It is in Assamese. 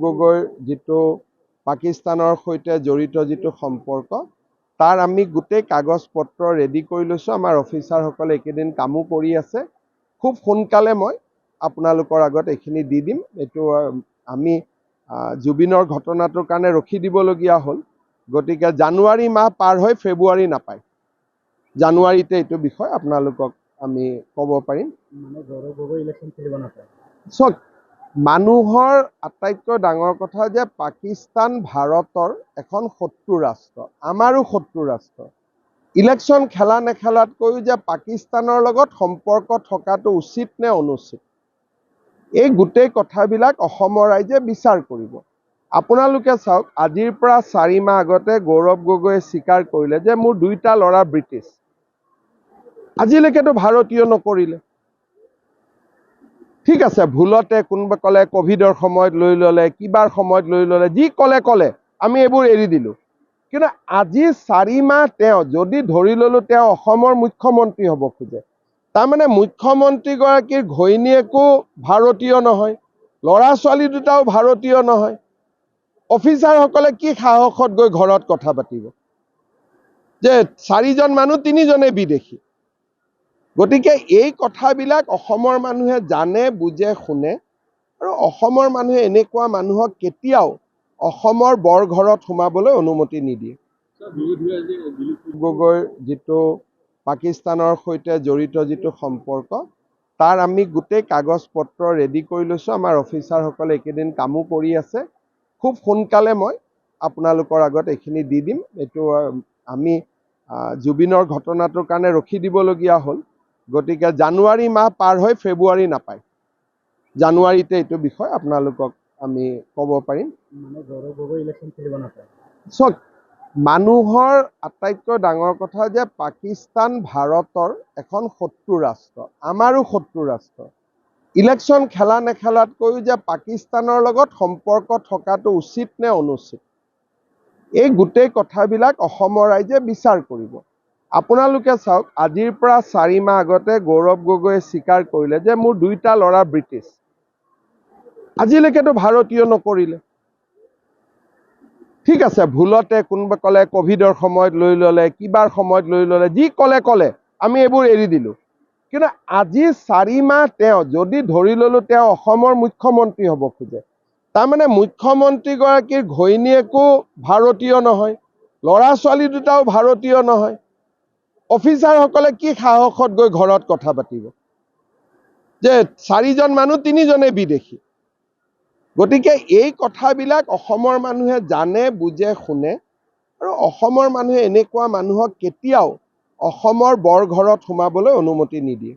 গগৈৰ যিটো পাকিস্তানৰ সৈতে জড়িত যিটো সম্পৰ্ক তাৰ আমি গোটেই কাগজ পত্ৰ ৰেডি কৰি লৈছোঁ। আমাৰ অফিচাৰসকলে এইকেইদিন কামো কৰি আছে। খুব সোনকালে মই আপোনালোকৰ আগত এইখিনি দি দিম। এইটো আমি জুবিনৰ ঘটনাটোৰ কাৰণে ৰখি দিবলগীয়া হ'ল। গতিকে জানুৱাৰী মাহ পাৰ হৈ ফেব্ৰুৱাৰী নাপায়, জানুৱাৰীতে এইটো বিষয় আপোনালোকক আমি ক'ব পাৰিম। চক মানুহৰ আটাইতকৈ ডাঙৰ কথা যে পাকিস্তান ভাৰতৰ এখন শত্ৰু ৰাষ্ট্ৰ, আমাৰো শত্ৰু ৰাষ্ট্ৰ। ইলেকশ্যন খেলা নেখেলাতকৈও যে পাকিস্তানৰ লগত সম্পৰ্ক থকাটো উচিত নে অনুচিত, এই গোটেই কথাবিলাক অসমৰ ৰাইজে বিচাৰ কৰিব। আপোনালোকে চাওক, আজিৰ পৰা 4 মাহ আগতে গৌৰৱ গগৈয়ে স্বীকাৰ কৰিলে যে মোৰ 2টা ল'ৰা ব্ৰিটিছ। আজিলৈকেতো ভাৰতীয় নকৰিলে। ঠিক আছে, ভুলতে কোনোবা ক'লে ক'ভিডৰ সময়ত লৈ ল'লে, কিবাৰ সময়ত লৈ ল'লে, যি ক'লে আমি এইবোৰ এৰি দিলোঁ। কিন্তু আজি 4 মাহ তেওঁ যদি ধৰি ল'লোঁ তেওঁ অসমৰ মুখ্যমন্ত্ৰী হ'ব খোজে, তাৰমানে মুখ্যমন্ত্ৰীগৰাকীৰ ঘৈণীয়েকো ভাৰতীয় নহয়, ল'ৰা ছোৱালী দুটাও ভাৰতীয় নহয়। অফিচাৰসকলে কি সাহসত গৈ ঘৰত কথা পাতিব যে 4জন মানুহ 3জনে বিদেশী? গতিকে এই কথাবিলাক অসমৰ মানুহে জানে, বুজে, শুনে। আৰু অসমৰ মানুহে এনেকুৱা মানুহক কেতিয়াও অসমৰ বৰঘৰত সোমাবলৈ অনুমতি নিদিয়ে। গগৈৰ যিটো পাকিস্তানৰ সৈতে জড়িত যিটো সম্পৰ্ক তাৰ আমি গোটেই কাগজ পত্ৰ ৰেডি কৰি লৈছোঁ। আমাৰ অফিচাৰসকলে এইকেইদিন কামো কৰি আছে। খুব সোনকালে মই আপোনালোকৰ আগত এইখিনি দি দিম। এইটো আমি জুবিনৰ ঘটনাটোৰ কাৰণে ৰখি দিবলগীয়া হ'ল। গতিকে জানুৱাৰী মাহ পাৰ হৈ ফেব্ৰুৱাৰী নাপায়, জানুৱাৰীতে এইটো বিষয় আপোনালোকক আমি ক'ব পাৰিম। চক মানুহৰ আটাইতকৈ ডাঙৰ কথা যে পাকিস্তান ভাৰতৰ এখন শত্ৰু ৰাষ্ট্ৰ, আমাৰো শত্ৰু ৰাষ্ট্ৰ। ইলেকশ্যন খেলা নেখেলাতকৈও যে পাকিস্তানৰ লগত সম্পৰ্ক থকাটো উচিত নে অনুচিত, এই গোটেই কথাবিলাক অসমৰ ৰাইজে বিচাৰ কৰিব। আপোনালোকে চাওক, আজিৰ পৰা 4 মাহ আগতে গৌৰৱ গগৈয়ে স্বীকাৰ কৰিলে যে মোৰ 2টা ল'ৰা ব্ৰিটিছ। আজিলৈকেতো ভাৰতীয় নকৰিলে। ঠিক আছে, ভুলতে কোনোবা ক'লে ক'ভিডৰ সময়ত লৈ ল'লে, কিবাৰ সময়ত লৈ ল'লে, যি ক'লে আমি এইবোৰ এৰি দিলোঁ। কিন্তু আজি 4 মাহ তেওঁ যদি ধৰি ল'লোঁ তেওঁ অসমৰ মুখ্যমন্ত্ৰী হ'ব খোজে, তাৰমানে মুখ্যমন্ত্ৰীগৰাকীৰ ঘৈণীয়েকো ভাৰতীয় নহয়, ল'ৰা ছোৱালী দুটাও ভাৰতীয় নহয়। অফিচাৰসকলে কি সাহসত গৈ ঘৰত কথা পাতিব যে 4জন মানুহ 3জনে বিদেশী? গতিকে এই কথাবিলাক অসমৰ মানুহে জানে, বুজে, শুনে। আৰু অসমৰ মানুহে এনেকুৱা মানুহক কেতিয়াও অসমৰ বৰঘৰত সোমাবলৈ অনুমতি নিদিয়ে।